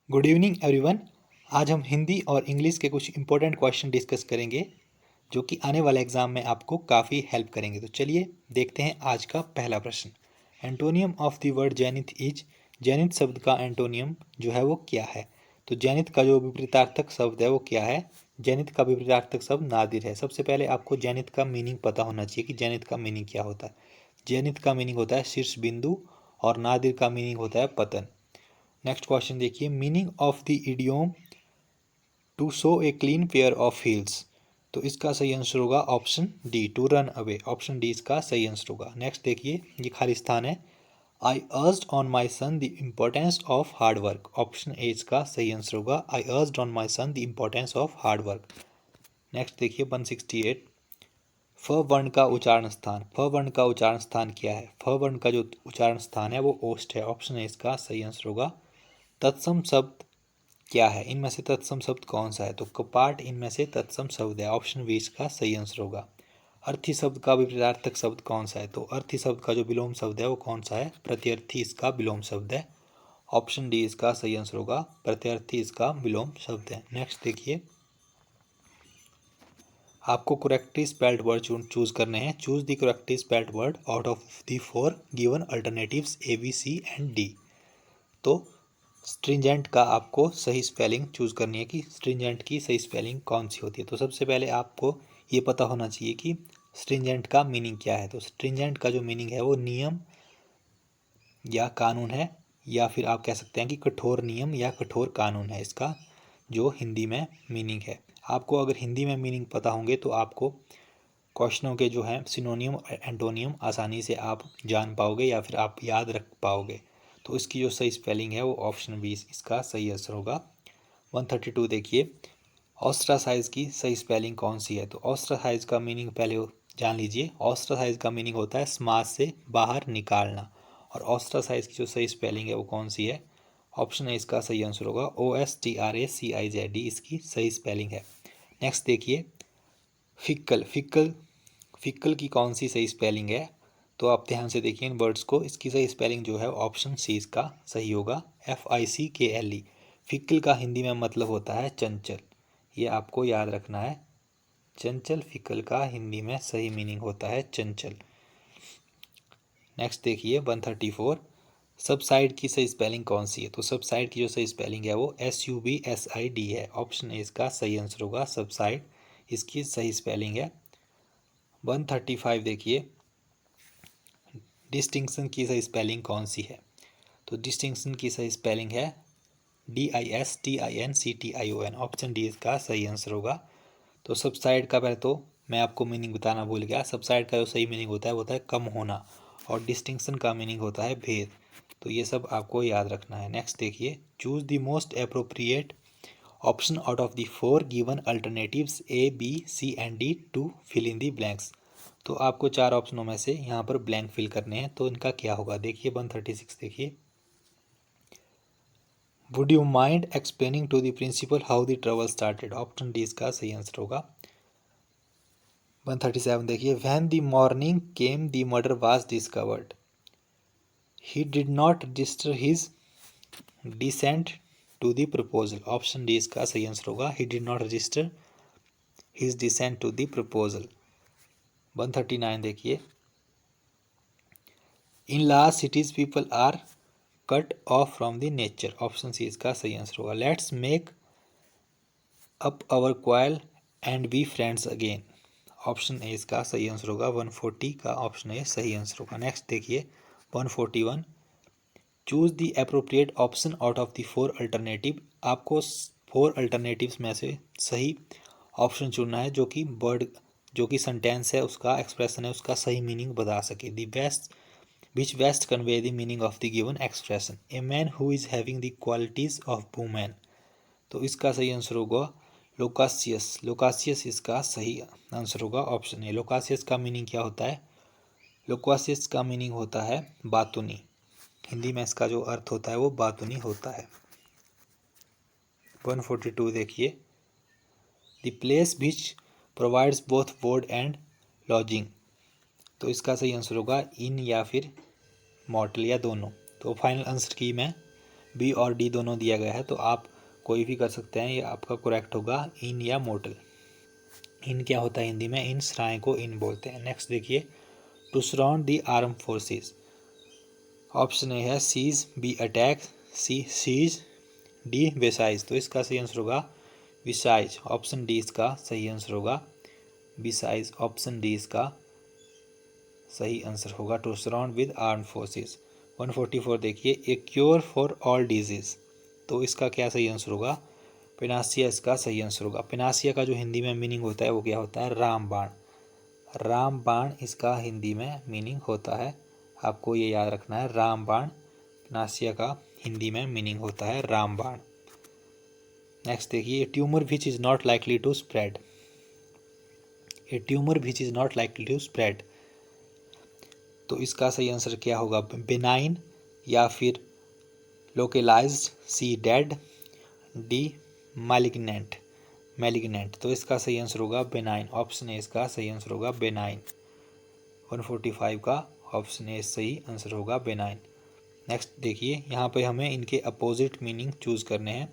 Good evening everyone. आज हम हिंदी और इंग्लिश के कुछ इंपॉर्टेंट क्वेश्चन डिस्कस करेंगे जो कि आने वाले एग्जाम में आपको काफ़ी हेल्प करेंगे। तो चलिए देखते हैं आज का पहला प्रश्न। Antonym of the word zenith is. Zenith शब्द का एंटोनियम जो है वो क्या है? तो जेनिथ का जो विपरीतार्थक शब्द है वो क्या है? जेनिथ का विपरीतार्थक शब्द नादिर है। सबसे पहले आपको जेनिथ का मीनिंग पता होना चाहिए कि जेनिथ का मीनिंग क्या होता है। जेनिथ का मीनिंग होता है शीर्ष बिंदु और नादिर का मीनिंग होता है पतन। नेक्स्ट क्वेश्चन देखिए, meaning of the idiom to show a clean pair of heels. तो इसका सही आंसर होगा option D, to run away. Option D इसका सही आंसर होगा। नेक्स्ट देखिए, ये खाली स्थान है। I urged on my son the importance of hard work. Option A इसका सही आंसर होगा। I urged on my son the importance of hard work. Next देखिए 168, फ वर्ण का उच्चारण स्थान। फ वर्ण का उच्चारण स्थान क्या है? फ वर्ण का जो उच्चारण स्थान है वो ओष्ठ है। ऑप्शन ए इसका सही आंसर होगा। तत्सम शब्द क्या है? इनमें से तत्सम शब्द कौन सा है? तो कपाट इनमें से तत्सम शब्द है। ऑप्शन बी इसका सही आंसर होगा। अर्थी शब्द का विपरीतार्थक शब्द कौन सा है? तो अर्थी शब्द का जो विलोम शब्द है वो कौन सा है? प्रत्यर्थी इसका विलोम शब्द है। ऑप्शन डी इसका सही आंसर होगा। प्रत्यर्थी इसका विलोम शब्द है। नेक्स्ट देखिए, आपको करेक्टली स्पेल्ड वर्ड चूज करने हैं। Choose the correctly spelled word out of the four given alternatives A B C and D. तो स्ट्रिंजेंट का आपको सही स्पेलिंग चूज करनी है कि स्ट्रिंजेंट की सही स्पेलिंग कौन सी होती है। तो सबसे पहले आपको ये पता होना चाहिए कि स्ट्रिंजेंट का मीनिंग क्या है। तो स्ट्रिंजेंट का जो मीनिंग है वो नियम या कानून है, या फिर आप कह सकते हैं कि कठोर नियम या कठोर कानून है इसका जो हिंदी में मीनिंग है। आपको अगर हिंदी में मीनिंग पता होंगे तो आपको क्वेश्चनों के जो हैं सिनोनियम और एंटोनियम आसानी से आप जान पाओगे या फिर आप याद रख पाओगे। तो इसकी जो सही स्पेलिंग है वो ऑप्शन बी इसका सही आंसर होगा। 132 देखिए, ऑस्ट्रासाइज की सही स्पेलिंग कौन सी है? तो ऑस्ट्रासाइज का मीनिंग पहले जान लीजिए। ऑस्ट्रासाइज का मीनिंग होता है समाज से बाहर निकालना, और ऑस्ट्रासाइज की जो सही स्पेलिंग है वो कौन सी है? ऑप्शन ए इसका सही आंसर होगा। OSTRACIZ इसकी सही स्पेलिंग है। नेक्स्ट देखिए, फिक्कल। फिक्कल फिक्कल की कौन सी सही स्पेलिंग है? तो आप ध्यान से देखिए इन वर्ड्स को। इसकी सही स्पेलिंग जो है ऑप्शन सी इसका सही होगा। FICKLE। फिक्कल का हिंदी में मतलब होता है चंचल। ये आपको याद रखना है। चंचल फिक्कल का हिंदी में सही मीनिंग होता है चंचल। नेक्स्ट देखिए 134, सबसाइड की सही स्पेलिंग कौन सी है? तो सबसाइड की जो सही स्पेलिंग है वो SUBSID है। ऑप्शन ए इसका सही आंसर होगा। सबसाइड इसकी सही स्पेलिंग है। 135 देखिए, डिस्टिंक्शन की सही स्पेलिंग कौन सी है? तो डिस्टिंक्शन की सही स्पेलिंग है DISTINCTION। ऑप्शन डी इसका सही आंसर होगा। तो सबसाइड का पहले तो मैं आपको मीनिंग बताना भूल गया। सबसाइड का जो सही मीनिंग होता है वो होता है कम होना, और डिस्टिंक्शन का मीनिंग होता है भेद। तो ये सब आपको याद रखना है। नेक्स्ट देखिए, choose the most appropriate option out of the four given alternatives A B C and D to fill in the blanks. तो आपको चार ऑप्शनों में से यहाँ पर ब्लैंक फिल करने हैं। तो इनका क्या होगा? देखिए 136 देखिए, would you mind explaining to the principal how the trouble started. Option D इसका सही आंसर होगा। 137 देखिए, when the morning came the murder was discovered. He did not register his dissent to the proposal. Option D इसका सही answer होगा। He did not register his dissent to the proposal. 139 देखिए, in large cities people are cut off from the nature. Option C इसका सही answer होगा। Let's make up our quarrel and be friends again. Option A इसका सही answer होगा। 140 का option A सही answer होगा। नेक्स्ट देखिए 141, choose the appropriate option out of the four alternative. आपको फोर अल्टरनेटिव्स में से सही ऑप्शन चुनना है जो कि वर्ड जो कि सेंटेंस है उसका एक्सप्रेशन है उसका सही मीनिंग बता सके। The best which best convey the meaning of the given expression, a man who is having the qualities of woman। तो इसका सही आंसर होगा लोकासियस। लोकासियस इसका सही आंसर होगा। Option A. लोकासियस का मीनिंग क्या होता है? लोकासियस का मीनिंग होता है बातूनी। हिंदी में इसका जो अर्थ होता है वो बातूनी होता है। 142 देखिए, the place which provides both board and lodging. तो इसका सही आंसर होगा इन या फिर मॉर्टल या दोनों। तो फाइनल आंसर की मैं बी और डी दोनों दिया गया है, तो आप कोई भी कर सकते हैं। ये आपका करेक्ट होगा इन या मोटल। इन क्या होता है हिंदी में? इन सराय को इन बोलते हैं। नेक्स्ट देखिए, to surround the arm forces. Option A है siege, B attack, C siege, D besiege. तो इसका सही आंसर होगा बिसाइज। ऑप्शन डी इसका सही आंसर होगा बिसाइज। ऑप्शन डी इसका सही आंसर होगा to surround with arm forces. 144 देखिए, a cure for all disease. तो इसका क्या सही आंसर होगा? पेनासिया इसका सही आंसर होगा। पेनासिया का जो हिंदी में मीनिंग होता है वो क्या होता है? रामबाण। रामबाण इसका हिंदी में मीनिंग होता है, आपको ये याद रखना है। रामबाण पेनासिया का हिंदी में मीनिंग होता है रामबाण। नेक्स्ट देखिए, tumour which is not likely to spread. A tumour which is not likely to spread. तो इसका सही आंसर क्या होगा? बेनाइन, या फिर localised, C dead, D malignant. Malignant. तो इसका सही आंसर होगा बेनाइन। ऑप्शन ए इसका सही आंसर होगा बेनाइन। 145 का ऑप्शन ए सही आंसर होगा बेनाइन। नेक्स्ट देखिए, यहाँ पे हमें इनके अपोजिट मीनिंग चूज़ करने हैं।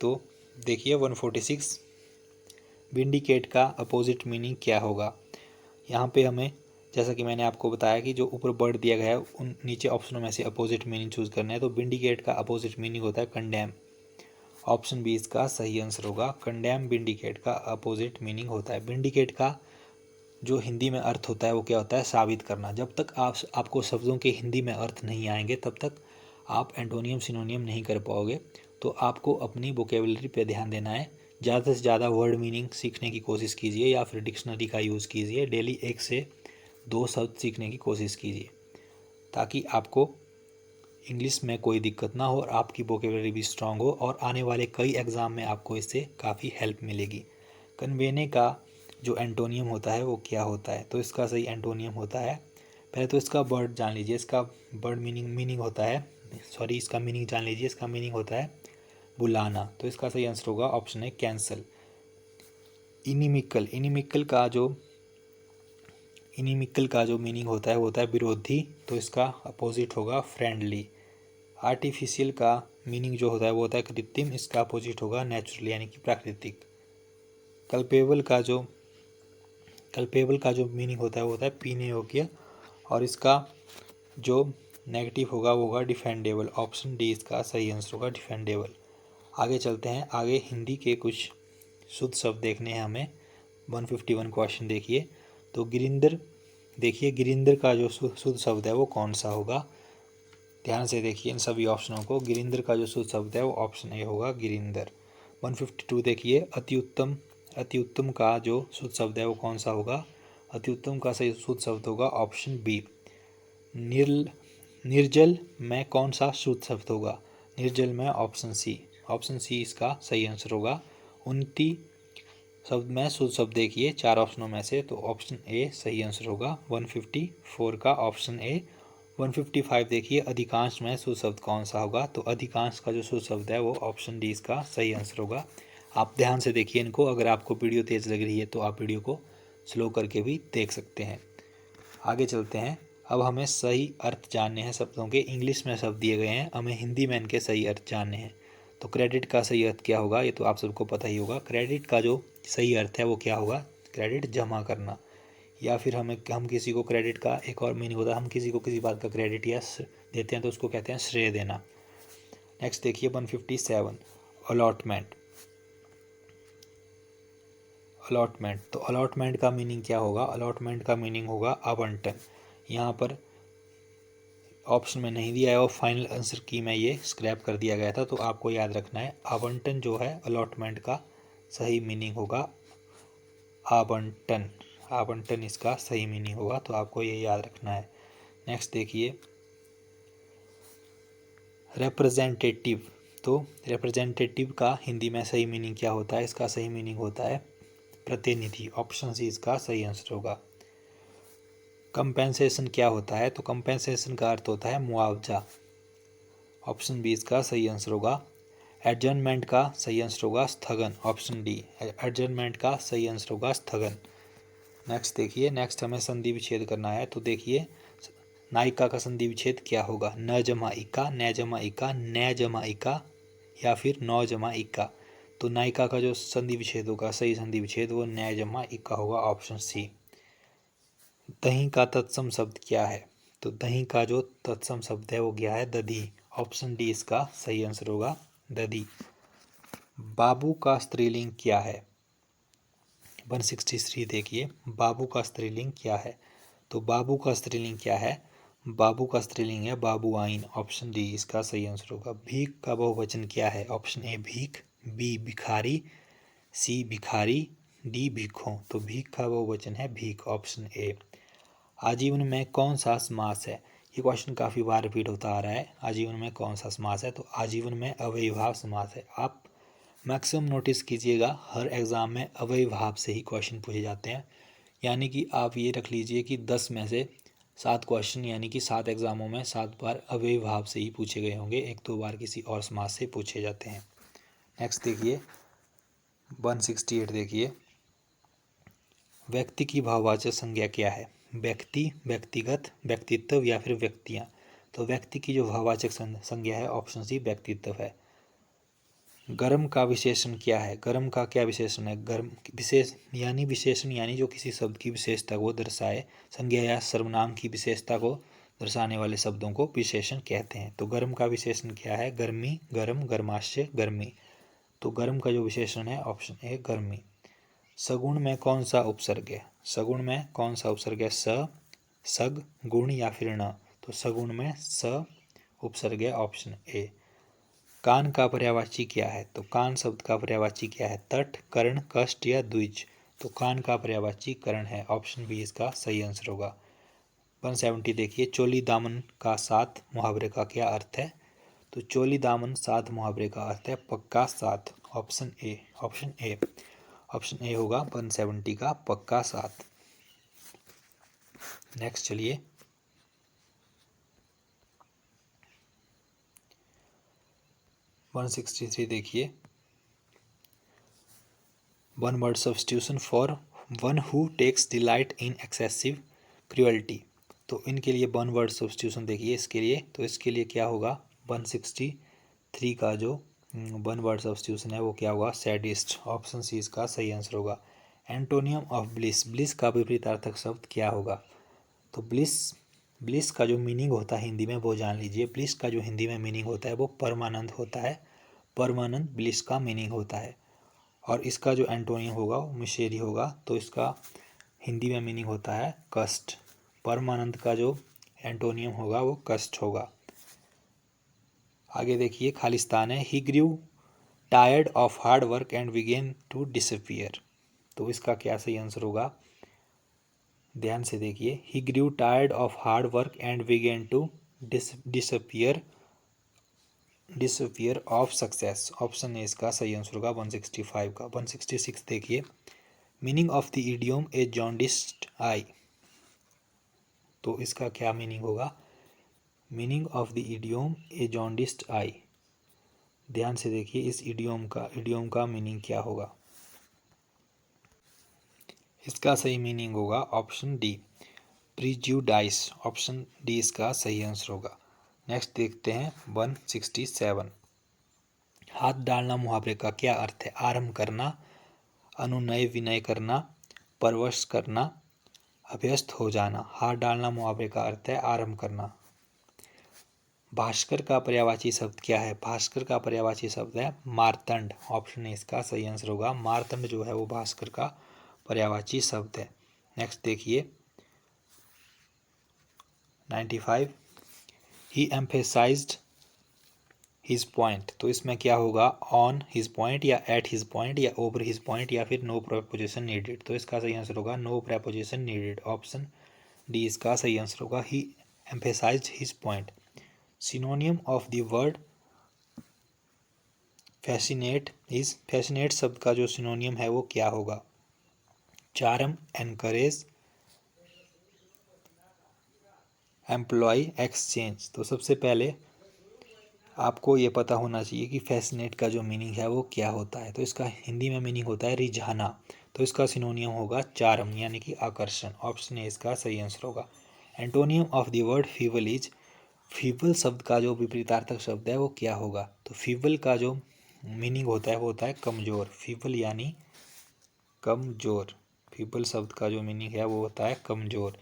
तो देखिए 146, विंडिकेट का अपोजिट मीनिंग क्या होगा? यहाँ पे हमें, जैसा कि मैंने आपको बताया कि जो ऊपर वर्ड दिया गया है उन नीचे ऑप्शनों में से अपोजिट मीनिंग चूज़ करना है। तो विंडिकेट का अपोजिट मीनिंग होता है कंडेम। ऑप्शन बी इसका सही आंसर होगा कंडेम। विंडिकेट का अपोजिट मीनिंग होता है। विंडिकेट का जो हिंदी में अर्थ होता है वो क्या होता है? साबित करना। जब तक आपको शब्दों के हिंदी में अर्थ नहीं आएंगे तब तक आप एंटोनियम सिनोनियम नहीं कर पाओगे। तो आपको अपनी वोकेबलरी पे ध्यान देना है। ज़्यादा से ज़्यादा वर्ड मीनिंग सीखने की कोशिश कीजिए, या फिर डिक्शनरी का यूज़ कीजिए। डेली 1 से 2 शब्द सीखने की कोशिश कीजिए, ताकि आपको इंग्लिश में कोई दिक्कत ना हो और आपकी वोकेबलरी भी स्ट्रांग हो, और आने वाले कई एग्ज़ाम में आपको इससे काफ़ी हेल्प मिलेगी। कन्वेने का जो एंटोनियम होता है वो क्या होता है? तो इसका सही एंटोनियम होता है, पहले तो इसका वर्ड जान लीजिए। इसका वर्ड मीनिंग होता है, सॉरी इसका मीनिंग जान लीजिए। इसका मीनिंग होता है बुलाना। तो इसका सही आंसर होगा ऑप्शन है कैंसल। इनिमिकल। इनिमिकल का जो मीनिंग होता है वो होता है विरोधी। तो इसका अपोजिट होगा फ्रेंडली। आर्टिफिशियल का मीनिंग जो होता है वो होता है कृत्रिम। इसका अपोजिट होगा नेचुरल, यानी कि प्राकृतिक। कल्पेबल का जो मीनिंग होता है वो होता है पीने योग्य, और इसका जो नेगेटिव होगा वो होगा डिफेंडेबल। ऑप्शन डी इसका सही आंसर होगा डिफेंडेबल। आगे चलते हैं। आगे हिंदी के कुछ शुद्ध शब्द देखने हैं हमें। 151 क्वेश्चन देखिए। तो गिरिंदर देखिए, गिरिंदर का जो शुद्ध शब्द है वो कौन सा होगा? ध्यान से देखिए इन सभी ऑप्शनों को। गिरिंदर का जो शुद्ध शब्द है वो ऑप्शन ए होगा गिरिंदर। 152 देखिए, अति उत्तम। अति उत्तम का जो शुद्ध शब्द है वो कौन सा होगा? अति उत्तम का सही शुद्ध शब्द होगा ऑप्शन बी निर्जल में कौन सा शुद्ध शब्द होगा? निर्जल में ऑप्शन सी। ऑप्शन सी इसका सही आंसर होगा। उन्नति शब्द में शुद्ध शब्द देखिए 4 ऑप्शनों में से, तो ऑप्शन ए सही आंसर होगा 154 का ऑप्शन ए। 155 देखिए, अधिकांश में शुद्ध शब्द कौन सा होगा? तो अधिकांश का जो शुद्ध शब्द है वो ऑप्शन डी इसका सही आंसर होगा। आप ध्यान से देखिए इनको। अगर आपको वीडियो तेज़ लग रही है तो आप वीडियो को स्लो करके भी देख सकते हैं। आगे चलते हैं। अब हमें सही अर्थ जानने हैं शब्दों के। इंग्लिश में शब्द दिए गए हैं, हमें हिंदी में इनके सही अर्थ जानने हैं। तो क्रेडिट का सही अर्थ क्या होगा? ये तो आप सबको पता ही होगा। क्रेडिट का जो सही अर्थ है वो क्या होगा? क्रेडिट जमा करना। या फिर हम किसी को क्रेडिट का एक और मीनिंग होता है, हम किसी को किसी बात का क्रेडिट या देते हैं तो उसको कहते हैं श्रेय देना। नेक्स्ट देखिए 157, अलॉटमेंट। अलॉटमेंट। तो अलॉटमेंट का मीनिंग क्या होगा? अलॉटमेंट का मीनिंग होगा आवंटन। यहाँ पर ऑप्शन में नहीं दिया है और फाइनल आंसर की में ये स्क्रैप कर दिया गया था, तो आपको याद रखना है आवंटन जो है अलॉटमेंट का सही मीनिंग होगा आवंटन। आवंटन इसका सही मीनिंग होगा, तो आपको ये याद रखना है। नेक्स्ट देखिए रिप्रेजेंटेटिव। तो रिप्रेजेंटेटिव का हिंदी में सही मीनिंग क्या होता है? इसका सही मीनिंग होता है प्रतिनिधि। ऑप्शन सी इसका सही आंसर होगा। कंपेंसेशन क्या होता है? तो कंपेंसेशन का अर्थ होता है मुआवजा। ऑप्शन बी इसका सही आंसर होगा। एडजर्नमेंट का सही आंसर होगा स्थगन। ऑप्शन डी एडजर्नमेंट का सही आंसर होगा स्थगन। नेक्स्ट देखिए, नेक्स्ट हमें संधि विच्छेद करना है। तो देखिए नायिका का संधि विच्छेद क्या होगा? न जमा इका, न जमा इका, न जमा इका या फिर नौ जमा इका। तो नायिका का जो संधि विच्छेद होगा, सही संधि विच्छेद, वो न जमा इका होगा, ऑप्शन सी। दही का तत्सम शब्द क्या है? तो दही का जो तत्सम शब्द है वो क्या है? दधी, ऑप्शन डी इसका सही आंसर होगा, दधी। बाबू का स्त्रीलिंग क्या है? 163 देखिए, बाबू का स्त्रीलिंग क्या है? तो बाबू का स्त्रीलिंग क्या है? बाबू का स्त्रीलिंग है बाबुआइन, ऑप्शन डी इसका सही आंसर होगा। भीख का बहुवचन क्या है? ऑप्शन ए भीख, बी भिखारी, सी भिखारी, डी भीखों। तो भीख का बहुवचन है भीख, ऑप्शन ए। आजीवन में कौन सा समास है? ये क्वेश्चन काफ़ी बार रिपीट होता आ रहा है। आजीवन में कौन सा समास है? तो आजीवन में अव्ययीभाव समास है। आप मैक्सिमम नोटिस कीजिएगा, हर एग्ज़ाम में अव्ययीभाव से ही क्वेश्चन पूछे जाते हैं। यानी कि आप ये रख लीजिए कि 10 में से 7 क्वेश्चन, यानी कि 7 एग्ज़ामों में 7 बार अव्ययीभाव से ही पूछे गए होंगे, 1-2 बार किसी और समास से पूछे जाते हैं। नेक्स्ट देखिए 168 देखिए, व्यक्ति की भाववाचक संज्ञा क्या है? व्यक्ति, व्यक्तिगत, व्यक्तित्व या फिर व्यक्तियाँ। तो व्यक्ति की जो भाववाचक संज्ञा है, ऑप्शन सी व्यक्तित्व है। गर्म का विशेषण क्या है? गर्म का क्या विशेषण है? गर्म विशेष यानी विशेषण यानी जो किसी शब्द की विशेषता को दर्शाए, संज्ञा या सर्वनाम की विशेषता को दर्शाने वाले शब्दों को विशेषण कहते हैं। तो गर्म का विशेषण क्या है? गर्मी, गर्म, गर्माशय, गर्मी। तो गर्म का जो विशेषण है, ऑप्शन ए गर्मी। सगुण में कौन सा उपसर्ग है? सगुण में कौन सा उपसर्ग है? स, सग, गुण या फिर न। तो सगुण में स उपसर्ग है, ऑप्शन ए। कान का पर्यायवाची क्या है? तो कान शब्द का पर्यायवाची क्या है? तट, कर्ण, कष्ट या द्विज। तो कान का पर्यायवाची कर्ण है, ऑप्शन बी इसका सही आंसर होगा। 170 देखिए, चोली दामन का साथ मुहावरे का क्या अर्थ है? तो चोली दामन साथ मुहावरे का अर्थ है पक्का साथ, option A. Option A, option A होगा 170 का पक्का साथ। नेक्स्ट चलिए 163 देखिए, one word substitution for one who takes delight in excessive cruelty. तो इनके लिए वन वर्ड सब्स्टिट्यूशन देखिए इसके लिए। तो इसके लिए क्या होगा? 163 का जो वन वर्ड सब्स्टिट्यूशन है वो क्या होगा? सैडिस्ट, ऑप्शन सी इसका सही आंसर होगा। एंटोनियम ऑफ ब्लिस, ब्लिस का विपरीतार्थक शब्द क्या होगा? तो ब्लिस, ब्लिस का जो मीनिंग होता है हिंदी में वो जान लीजिए। ब्लिस का जो हिंदी में मीनिंग होता है वो परमानंद होता है, परमानंद ब्लिस का मीनिंग होता है। और इसका जो एंटोनियम होगा वो मिसेरी होगा। तो इसका हिंदी में मीनिंग होता है कष्ट। परमानंद का जो एंटोनियम होगा वो कष्ट होगा। आगे देखिए खालिस्तान है, he grew tired of hard work and began to disappear. तो इसका क्या सही आंसर होगा? ध्यान से देखिए, he grew tired of hard work and began to disappear of success, option A इसका सही आंसर होगा 165 का। 166 देखिए, meaning of the idiom a jaundiced eye. तो इसका क्या मीनिंग होगा? Meaning of the idiom a jaundiced eye. ध्यान से देखिए इस इडियम का मीनिंग क्या होगा? इसका सही मीनिंग होगा ऑप्शन डी प्रीजुडाइस, ऑप्शन डी इसका सही आंसर होगा। नेक्स्ट देखते हैं 167, हाथ डालना मुहावरे का क्या अर्थ है? आरंभ करना, अनुनय विनय करना, परवश करना, अभ्यस्त हो जाना। हाथ डालना मुहावरे का अर्थ है आरंभ करना। भास्कर का पर्यायवाची शब्द क्या है? भास्कर का पर्यायवाची शब्द है मार्तंड, ऑप्शन ए इसका सही आंसर होगा। मार्तंड जो है वो भास्कर का पर्यायवाची शब्द है। नेक्स्ट देखिए 95, ही एम्फेसाइज्ड हिज पॉइंट। तो इसमें क्या होगा? ऑन हिज पॉइंट या एट हिज पॉइंट या ओवर हिज पॉइंट या फिर नो प्रेपोजिशन नीडेड। तो इसका सही आंसर होगा no preposition needed, option D इसका सही आंसर होगा। He emphasized his point. Synonym of the word fascinate is, fascinate शब्द का जो सिनोनियम है वो क्या होगा? Charm, encourage, employ, exchange. तो सबसे पहले आपको ये पता होना चाहिए कि फैसिनेट का जो मीनिंग है वो क्या होता है। तो इसका हिंदी में मीनिंग होता है रिझाना। तो इसका सिनोनियम होगा चार्म यानी कि आकर्षण, ऑप्शन ए इसका सही आंसर होगा। Antonym of the word feeble is, feeble शब्द का जो विपरीतार्थक शब्द है वो क्या होगा? तो फीबल का जो मीनिंग होता है वो होता है कमज़ोर। फीबल यानी कमज़ोर। फीबल शब्द का जो मीनिंग है वो होता है कमज़ोर।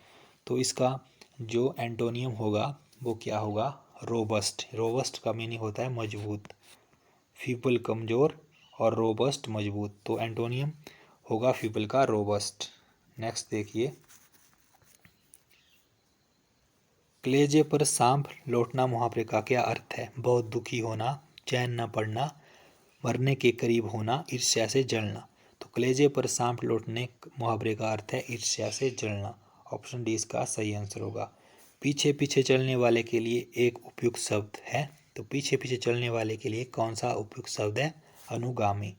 तो इसका जो एंटोनियम होगा वो क्या होगा? रोबस्ट। रोबस्ट का मीनिंग होता है मजबूत। फीबल कमज़ोर और रोबस्ट मजबूत, तो एंटोनियम होगा फीबल का रोबस्ट। नेक्स्ट देखिए, कलेजे पर सांप लौटना मुहावरे का क्या अर्थ है? बहुत दुखी होना, चैन न पड़ना, मरने के करीब होना, ईर्ष्या से जलना। तो कलेजे पर सांप लौटने मुहावरे का अर्थ है ईर्ष्या से जलना। ऑप्शन डी इसका सही आंसर होगा। पीछे पीछे चलने वाले के लिए एक उपयुक्त शब्द है, तो पीछे पीछे चलने वाले के लिए कौन सा उपयुक्त शब्द है? अनुगामी।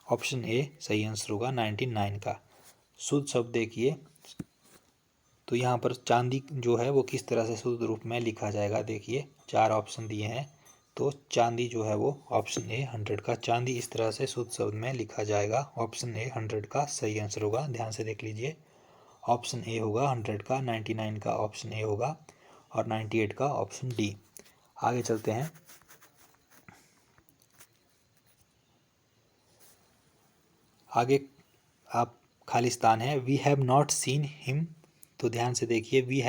ऑप्शन ए सही आंसर होगा 99 का। शुद्ध शब्द देखिए, तो यहाँ पर चांदी जो है वो किस तरह से शुद्ध रूप में लिखा जाएगा? देखिए 4 ऑप्शन दिए हैं, तो चांदी जो है वो ऑप्शन ए 100 का, चांदी इस तरह से शुद्ध शब्द में लिखा जाएगा। ऑप्शन ए 100 का सही आंसर होगा। ध्यान से देख लीजिए, ऑप्शन ए होगा 100 का, 99 का ऑप्शन ए होगा और 98 का ऑप्शन डी। आगे चलते हैं। आगे आप खालिस्तान है, we have not seen him. तो ध्यान से देखिए, we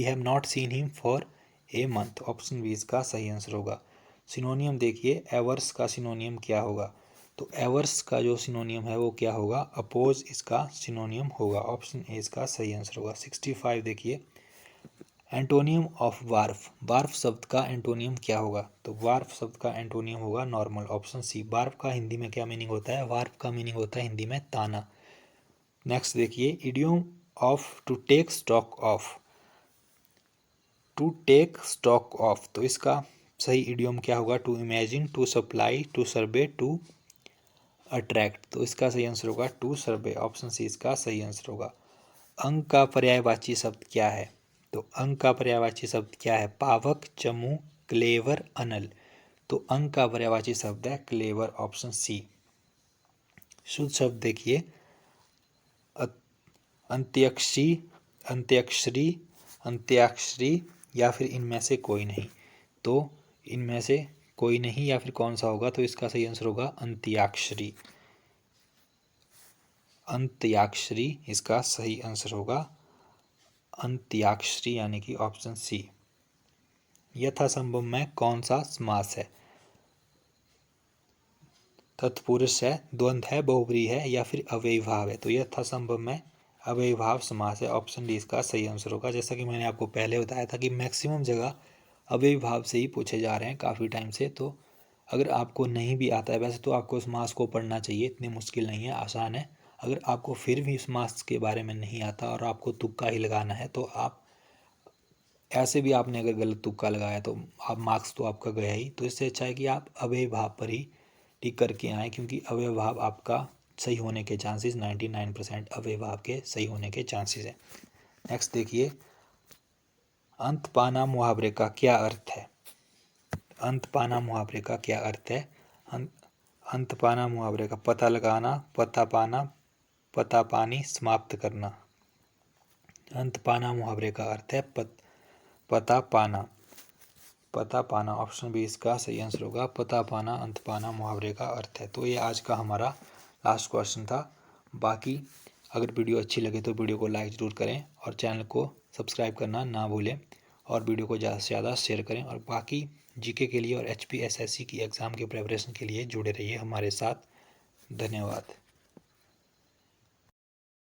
have not seen him for a month. Option B इसका सही आंसर होगा। सिनोनियम देखिए, एवर्स का सिनोनियम क्या होगा? तो एवर्स का जो सिनोनियम है वो क्या होगा? अपोज इसका सिनोनियम होगा। ऑप्शन ए इसका सही आंसर होगा। 65 देखिए, एंटोनियम ऑफ वार्फ। वार्फ शब्द का एंटोनियम क्या होगा? तो वार्फ शब्द का एंटोनियम होगा नॉर्मल। Option C. वार्फ का हिंदी में क्या मीनिंग होता है? वार्फ का मीनिंग होता है हिंदी में ताना। नेक्स्ट देखिए, idiom of to take stock of. To take stock of, तो इसका सही इडियम क्या होगा? To imagine, to supply, to survey, to attract. तो इसका सही आंसर होगा टू सर्वे। ऑप्शन सी इसका सही आंसर होगा। अंक का पर्यायवाची शब्द क्या है? तो अंक का पर्यायवाची शब्द क्या है? पावक, चमू, क्लेवर, अनल। तो अंक का पर्यायवाची शब्द है क्लेवर। Option C. शुद्ध शब्द देखिए, अंत्याक्षरी, अंत्याक्षरी, अंत्याक्षरी या फिर इनमें से कोई नहीं। तो इनमें से कोई नहीं या फिर कौन सा होगा? तो इसका सही आंसर होगा अंत्याक्षरी। अंत्याक्षरी इसका सही आंसर होगा। अंत्याक्षरी यानी कि ऑप्शन सी। यथासंभव में कौन सा समास है? तत्पुरुष है, द्वंद्व है, बहुब्रीहि है या फिर अव्ययीभाव है? तो यथासंभव में अव्ययीभाव समास है। ऑप्शन डी इसका सही आंसर होगा। जैसा कि मैंने आपको पहले बताया था कि मैक्सिमम जगह अव्ययीभाव से ही पूछे जा रहे हैं काफ़ी टाइम से। तो अगर आपको नहीं भी आता है, वैसे तो आपको समास को पढ़ना चाहिए, इतनी मुश्किल नहीं है, आसान है। अगर आपको फिर भी समास के बारे में नहीं आता और आपको तुक्का ही लगाना है, तो आप ऐसे भी आपने अगर गलत तुक्का लगाया तो आप मार्क्स तो आपका गया ही। तो इससे अच्छा है कि आप अव्ययीभाव पर ही टिक करके आएँ, क्योंकि अव्ययीभाव आपका सही होने के चांसेस 99% अव्ययीभाव के सही होने के चांसेस हैं। नेक्स्ट देखिए, अंत पाना मुहावरे का क्या अर्थ है? अंत पाना मुहावरे का क्या अर्थ है? अंत पाना मुहावरे का पता लगाना, पता पाना, पता पानी, समाप्त करना। अंत पाना मुहावरे का अर्थ है पता पाना। पता पाना, ऑप्शन बी इसका सही आंसर होगा। पता पाना अंत पाना मुहावरे का अर्थ है। तो ये आज का हमारा लास्ट क्वेश्चन था। बाकी अगर वीडियो अच्छी लगे तो वीडियो को लाइक ज़रूर करें और चैनल को सब्सक्राइब करना ना भूलें और वीडियो को ज़्यादा से ज़्यादा शेयर करें। और बाकी जीके के लिए और hpssc की एग्ज़ाम के प्रिपरेशन के लिए जुड़े रहिए हमारे साथ। धन्यवाद।